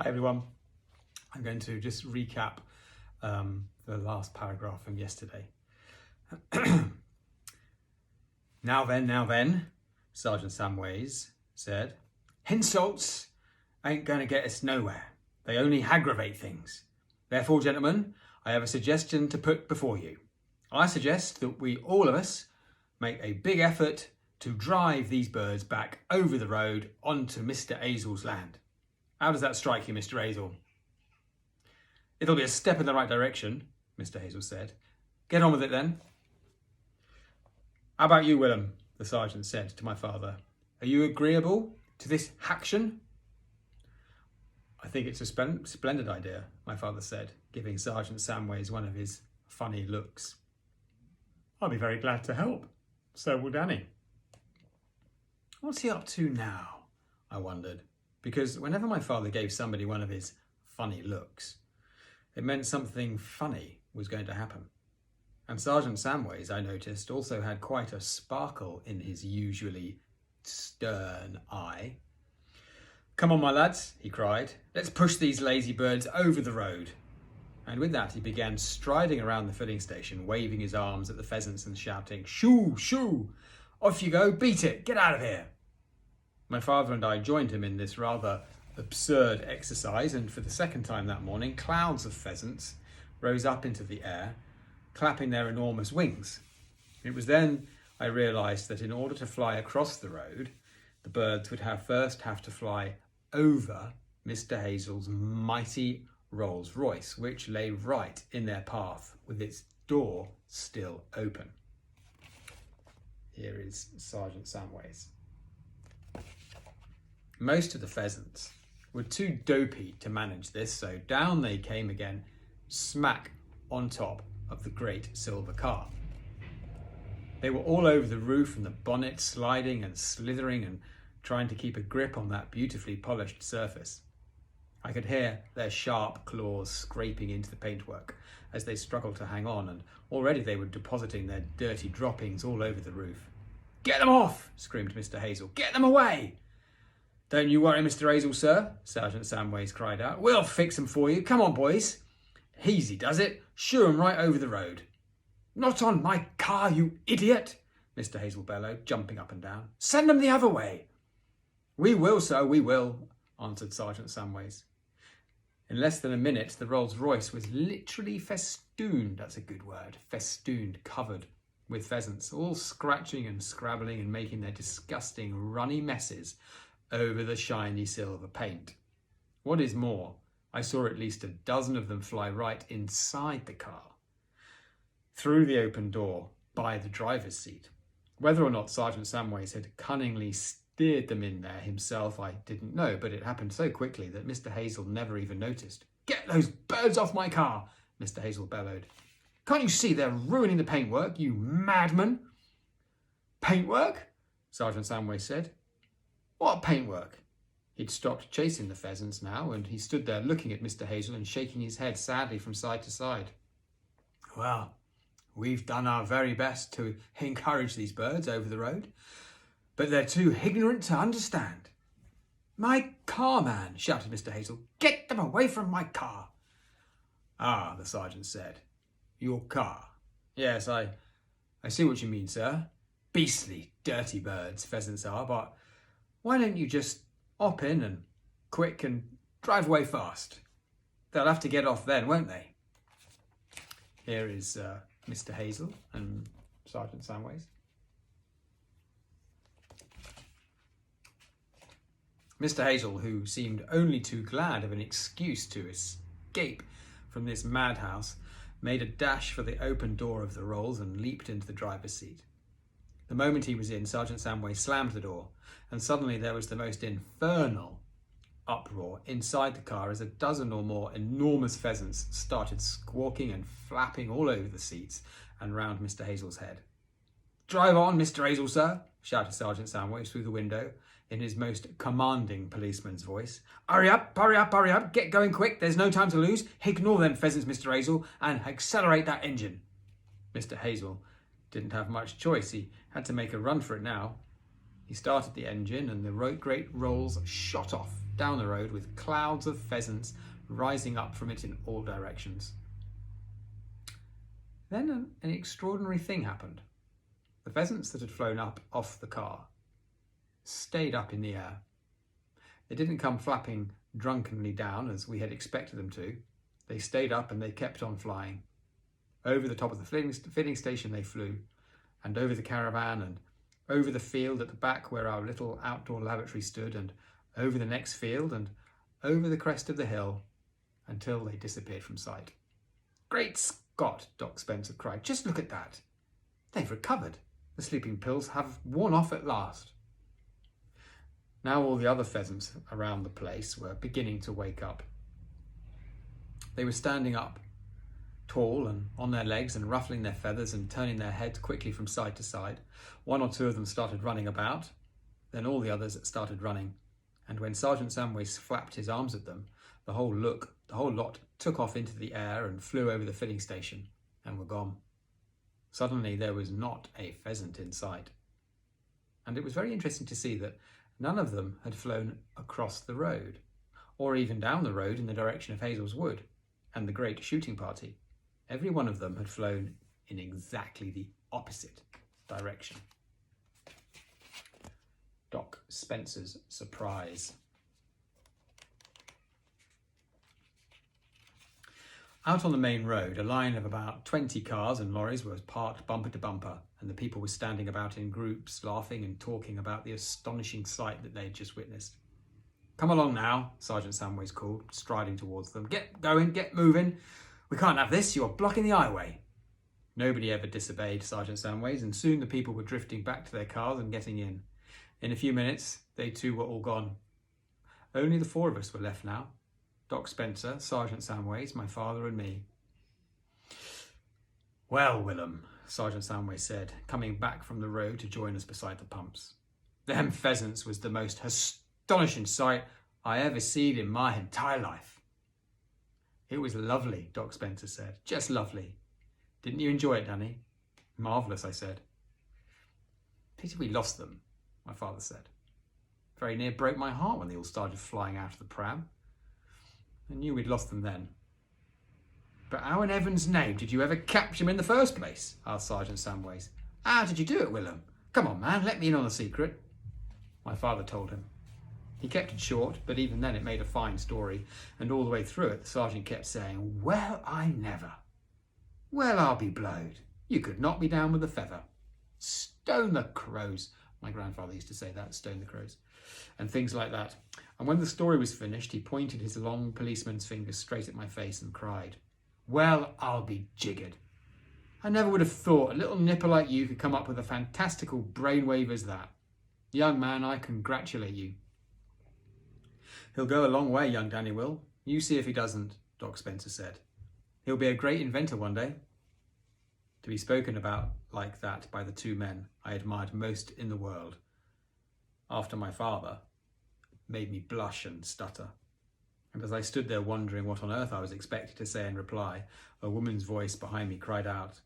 Hi everyone. I'm going to just recap the last paragraph from yesterday. Now then, Sergeant Samways said, "Insults ain't going to get us nowhere. They only aggravate things. Therefore, gentlemen, I have a suggestion to put before you. I suggest that we all of us make a big effort to drive these birds back over the road onto Mr. Hazel's land. How does that strike you, Mr. Hazel?" "It'll be a step in the right direction," Mr. Hazel said. "Get on with it then." "How about you, Willem?" the sergeant said to my father. "Are you agreeable to this action?" "I think it's a splendid idea," my father said, giving Sergeant Samways one of his funny looks. "I'll be very glad to help. So will Danny." What's he up to now? I wondered, because whenever my father gave somebody one of his funny looks, it meant something funny was going to happen. And Sergeant Samways, I noticed, also had quite a sparkle in his usually stern eye. "Come on, my lads," he cried. "Let's push these lazy birds over the road." And with that, he began striding around the filling station, waving his arms at the pheasants and shouting, "Shoo, shoo! Off you go, beat it, get out of here." My father and I joined him in this rather absurd exercise, and for the second time that morning, clouds of pheasants rose up into the air, clapping their enormous wings. It was then I realised that in order to fly across the road, the birds would first have to fly over Mr. Hazel's mighty Rolls-Royce, which lay right in their path with its door still open. Here is Sergeant Samways. Most of the pheasants were too dopey to manage this, so down they came again, smack on top of the great silver car. They were all over the roof and the bonnet, sliding and slithering and trying to keep a grip on that beautifully polished surface. I could hear their sharp claws scraping into the paintwork as they struggled to hang on, and already they were depositing their dirty droppings all over the roof. "Get them off!" screamed Mr. Hazel. "Get them away!" "Don't you worry, Mr. Hazel, sir," Sergeant Samways cried out. "We'll fix them for you. Come on, boys." "Easy does it. Shoo 'em right over the road." "Not on my car, you idiot," Mr. Hazel bellowed, jumping up and down. "Send them the other way." "We will, sir, we will," answered Sergeant Samways. In less than a minute, the Rolls-Royce was literally festooned, that's a good word, festooned, covered with pheasants, all scratching and scrabbling and making their disgusting runny messes over the shiny silver paint. What is more, I saw at least a dozen of them fly right inside the car, through the open door, by the driver's seat. Whether or not Sergeant Samways had cunningly steered them in there himself, I didn't know, but it happened so quickly that Mr. Hazel never even noticed. "Get those birds off my car," Mr. Hazel bellowed. "Can't you see they're ruining the paintwork, you madman?" "Paintwork?" Sergeant Samways said. "What paintwork?" He'd stopped chasing the pheasants now, and he stood there looking at Mr. Hazel and shaking his head sadly from side to side. "Well, we've done our very best to encourage these birds over the road, but they're too ignorant to understand." "My car, man," shouted Mr. Hazel. "Get them away from my car." "Ah," the sergeant said. "Your car. Yes, I see what you mean, sir. Beastly, dirty birds, pheasants are, but why don't you just hop in and quick and drive away fast? They'll have to get off then, won't they?" Here is Mr. Hazel and Sergeant Samways. Mr. Hazel, who seemed only too glad of an excuse to escape from this madhouse, made a dash for the open door of the Rolls and leaped into the driver's seat. The moment he was in, Sergeant Samways slammed the door, and suddenly there was the most infernal uproar inside the car as a dozen or more enormous pheasants started squawking and flapping all over the seats and round Mr. Hazel's head. "Drive on, Mr. Hazel, sir," shouted Sergeant Samways through the window in his most commanding policeman's voice. Hurry up, hurry up, hurry up. Get going quick. There's no time to lose. Ignore them pheasants, Mr. Hazel, and accelerate that engine." Mr. Hazel didn't have much choice. He had to make a run for it now. He started the engine and the great Rolls shot off down the road with clouds of pheasants rising up from it in all directions. Then an extraordinary thing happened. The pheasants that had flown up off the car stayed up in the air. They didn't come flapping drunkenly down as we had expected them to. They stayed up and they kept on flying. Over the top of the filling station they flew, and over the caravan, and over the field at the back where our little outdoor lavatory stood, and over the next field, and over the crest of the hill, until they disappeared from sight. "Great Scott," Doc Spencer cried. "Just look at that. They've recovered. The sleeping pills have worn off at last." Now all the other pheasants around the place were beginning to wake up. They were standing up, tall and on their legs and ruffling their feathers and turning their heads quickly from side to side. One or two of them started running about, then all the others started running, and when Sergeant Samways flapped his arms at them, the whole lot took off into the air and flew over the filling station and were gone. Suddenly there was not a pheasant in sight, and it was very interesting to see that none of them had flown across the road, or even down the road in the direction of Hazel's Wood and the great shooting party. Every one of them had flown in exactly the opposite direction. Doc Spencer's surprise. Out on the main road, a line of about 20 cars and lorries was parked bumper to bumper, and the people were standing about in groups, laughing and talking about the astonishing sight that they had just witnessed. "Come along now," Sergeant Samways called, striding towards them. "Get going, get moving. We can't have this, you're blocking the highway." Nobody ever disobeyed Sergeant Samways, and soon the people were drifting back to their cars and getting in. In a few minutes, they too were all gone. Only the four of us were left now. Doc Spencer, Sergeant Samways, my father and me. "Well, Willem," Sergeant Samways said, coming back from the road to join us beside the pumps. "Them pheasants was the most astonishing sight I ever seen in my entire life." "It was lovely," Doc Spencer said. "Just lovely. Didn't you enjoy it, Danny?" "Marvellous," I said. "Pity we lost them," my father said. "Very near broke my heart when they all started flying out of the pram. I knew we'd lost them then." "But how in heaven's name did you ever catch them in the first place?" asked Sergeant Samways. "How did you do it, Willem? Come on, man, let me in on the secret." My father told him. He kept it short, but even then it made a fine story, and all the way through it the sergeant kept saying, "Well, I never. Well, I'll be blowed. You could knock me down with a feather. Stone the crows." My grandfather used to say that, "stone the crows," and things like that. And when the story was finished, he pointed his long policeman's finger straight at my face and cried, "Well, I'll be jiggered. I never would have thought a little nipper like you could come up with a fantastical brainwave as that. Young man, I congratulate you." "He'll go a long way, young Danny will. You see if he doesn't," Doc Spencer said. "He'll be a great inventor one day." To be spoken about like that by the two men I admired most in the world, after my father, made me blush and stutter. And as I stood there wondering what on earth I was expected to say in reply, a woman's voice behind me cried out,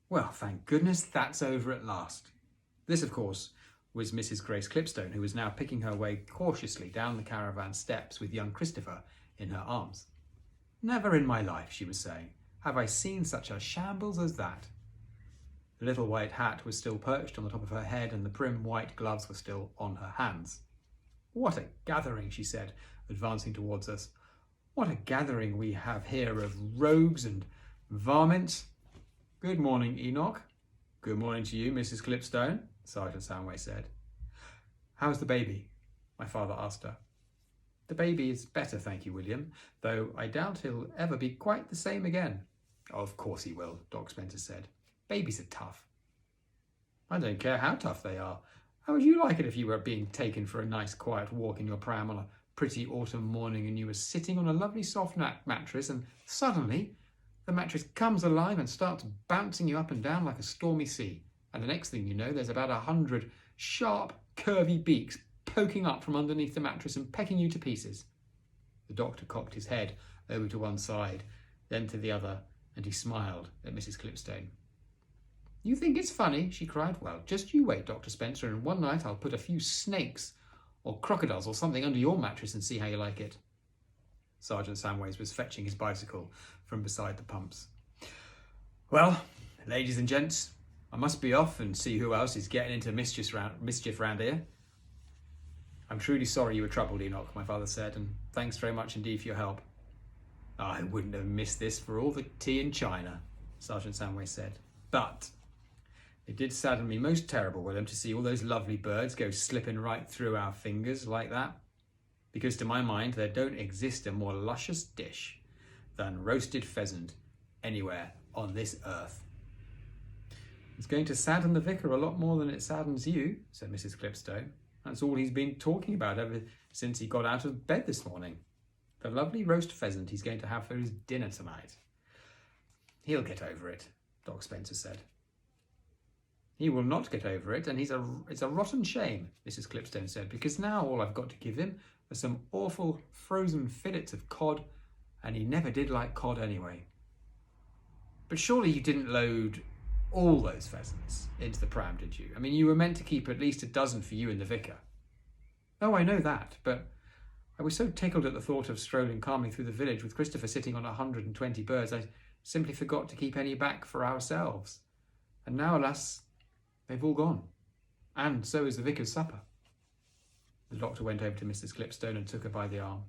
"Well, thank goodness that's over at last." This, of course, was Mrs. Grace Clipstone, who was now picking her way cautiously down the caravan steps with young Christopher in her arms. "Never in my life," she was saying, "have I seen such a shambles as that." The little white hat was still perched on the top of her head, and the prim white gloves were still on her hands. "What a gathering," she said, advancing towards us. "What a gathering we have here of rogues and varmints." "Good morning, Enoch." "Good morning to you, Mrs. Clipstone," Sergeant Samways said. "How's the baby?" my father asked her. "The baby is better, thank you, William, though I doubt he'll ever be quite the same again." "Of course he will," Doc Spencer said. "Babies are tough." "I don't care how tough they are. How would you like it if you were being taken for a nice quiet walk in your pram on a pretty autumn morning and you were sitting on a lovely soft mattress and suddenly the mattress comes alive and starts bouncing you up and down like a stormy sea, and the next thing you know there's about 100 sharp, curvy beaks poking up from underneath the mattress and pecking you to pieces?" The doctor cocked his head over to one side, then to the other, and he smiled at Mrs. Clipstone. "You think it's funny?" she cried. "Well, just you wait, Dr. Spencer, and one night I'll put a few snakes or crocodiles or something under your mattress and see how you like it. Sergeant Samways was fetching his bicycle from beside the pumps. Well, ladies and gents, I must be off and see who else is getting into mischief round here. I'm truly sorry you were troubled, Enoch, my father said, and thanks very much indeed for your help. I wouldn't have missed this for all the tea in China, Sergeant Samways said. But it did sadden me most terrible, William, to see all those lovely birds go slipping right through our fingers like that. Because to my mind, there don't exist a more luscious dish than roasted pheasant anywhere on this earth. It's going to sadden the vicar a lot more than it saddens you, said Mrs. Clipstone. That's all he's been talking about ever since he got out of bed this morning. The lovely roast pheasant he's going to have for his dinner tonight. He'll get over it, Doc Spencer said. He will not get over it, and it's a rotten shame, Mrs. Clipstone said, because now all I've got to give him are some awful frozen fillets of cod, and he never did like cod anyway. But surely you didn't load all those pheasants into the pram, did you? I mean, you were meant to keep at least a dozen for you and the vicar. Oh, I know that, but I was so tickled at the thought of strolling calmly through the village with Christopher sitting on 120 birds, I simply forgot to keep any back for ourselves. And now, alas, they've all gone. And so is the vicar's supper. The doctor went over to Mrs. Clipstone and took her by the arm.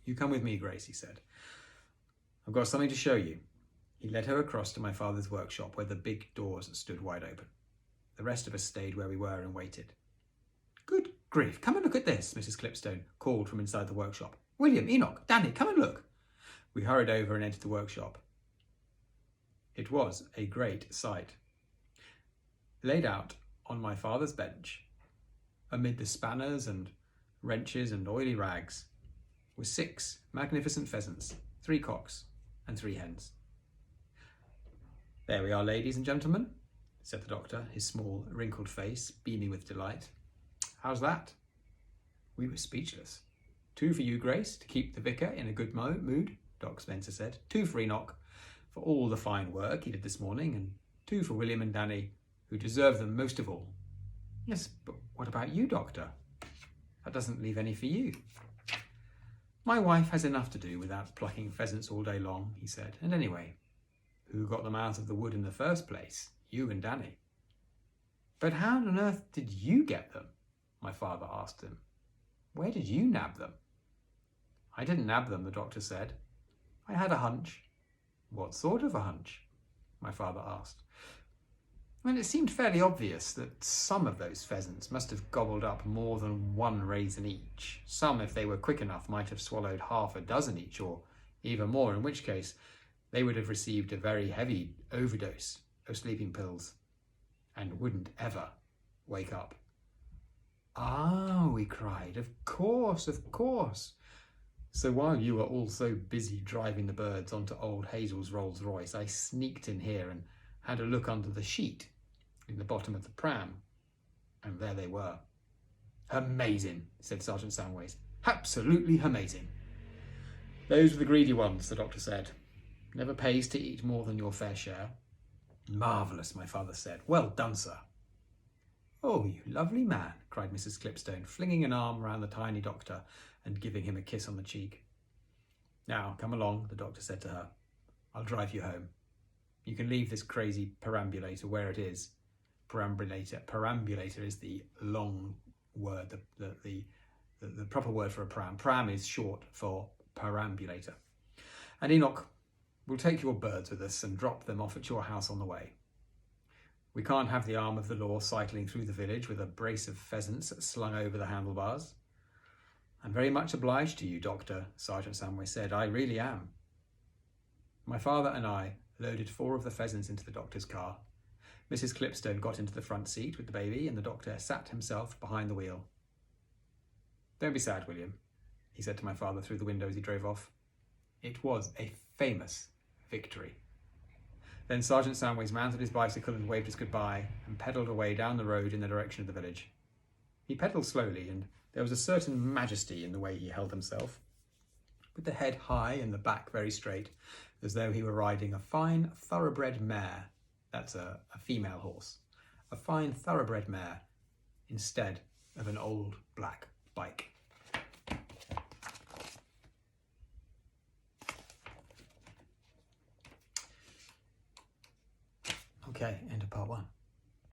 You come with me, Grace, he said. I've got something to show you. He led her across to my father's workshop where the big doors stood wide open. The rest of us stayed where we were and waited. Good grief, come and look at this, Mrs. Clipstone called from inside the workshop. William, Enoch, Danny, come and look. We hurried over and entered the workshop. It was a great sight. Laid out on my father's bench, amid the spanners and wrenches and oily rags, were 6 magnificent pheasants, 3 cocks and 3 hens. There we are, ladies and gentlemen, said the doctor, his small, wrinkled face beaming with delight. How's that? We were speechless. 2 for you, Grace, to keep the vicar in a good mood, Doc Spencer said. 2 for Enoch, for all the fine work he did this morning, and 2 for William and Danny, who deserve them most of all. Yes, but what about you, Doctor? That doesn't leave any for you. My wife has enough to do without plucking pheasants all day long, he said. And anyway, who got them out of the wood in the first place? You and Danny. But how on earth did you get them? My father asked him. Where did you nab them? I didn't nab them, the doctor said. I had a hunch. What sort of a hunch? My father asked. Well, it seemed fairly obvious that some of those pheasants must have gobbled up more than 1 raisin each. Some, if they were quick enough, might have swallowed half a dozen each, or even more, in which case they would have received a very heavy overdose of sleeping pills and wouldn't ever wake up. Ah, we cried, of course, of course. So while you were all so busy driving the birds onto old Hazel's Rolls Royce, I sneaked in here and had a look under the sheet in the bottom of the pram, and there they were. Amazing, said Sergeant Samways. Absolutely amazing. Those were the greedy ones, the doctor said. Never pays to eat more than your fair share. Marvellous, my father said. Well done, sir. Oh, you lovely man, cried Mrs. Clipstone, flinging an arm round the tiny doctor and giving him a kiss on the cheek. Now, come along, the doctor said to her. I'll drive you home. You can leave this crazy perambulator where it is. Perambulator is the long word, the proper word for a pram. Pram is short for perambulator. And Enoch, we'll take your birds with us and drop them off at your house on the way. We can't have the arm of the law cycling through the village with a brace of pheasants slung over the handlebars. I'm very much obliged to you, Doctor, Sergeant Samways said. I really am. My father and I loaded 4 of the pheasants into the doctor's car. Mrs. Clipstone got into the front seat with the baby, and the doctor sat himself behind the wheel. Don't be sad, William, he said to my father through the window as he drove off. It was a famous victory. Then Sergeant Samways mounted his bicycle and waved us goodbye and pedalled away down the road in the direction of the village. He pedalled slowly, and there was a certain majesty in the way he held himself, with the head high and the back very straight, as though he were riding a fine thoroughbred mare. That's a female horse. A fine thoroughbred mare instead of an old black bike. Okay, end of part 1.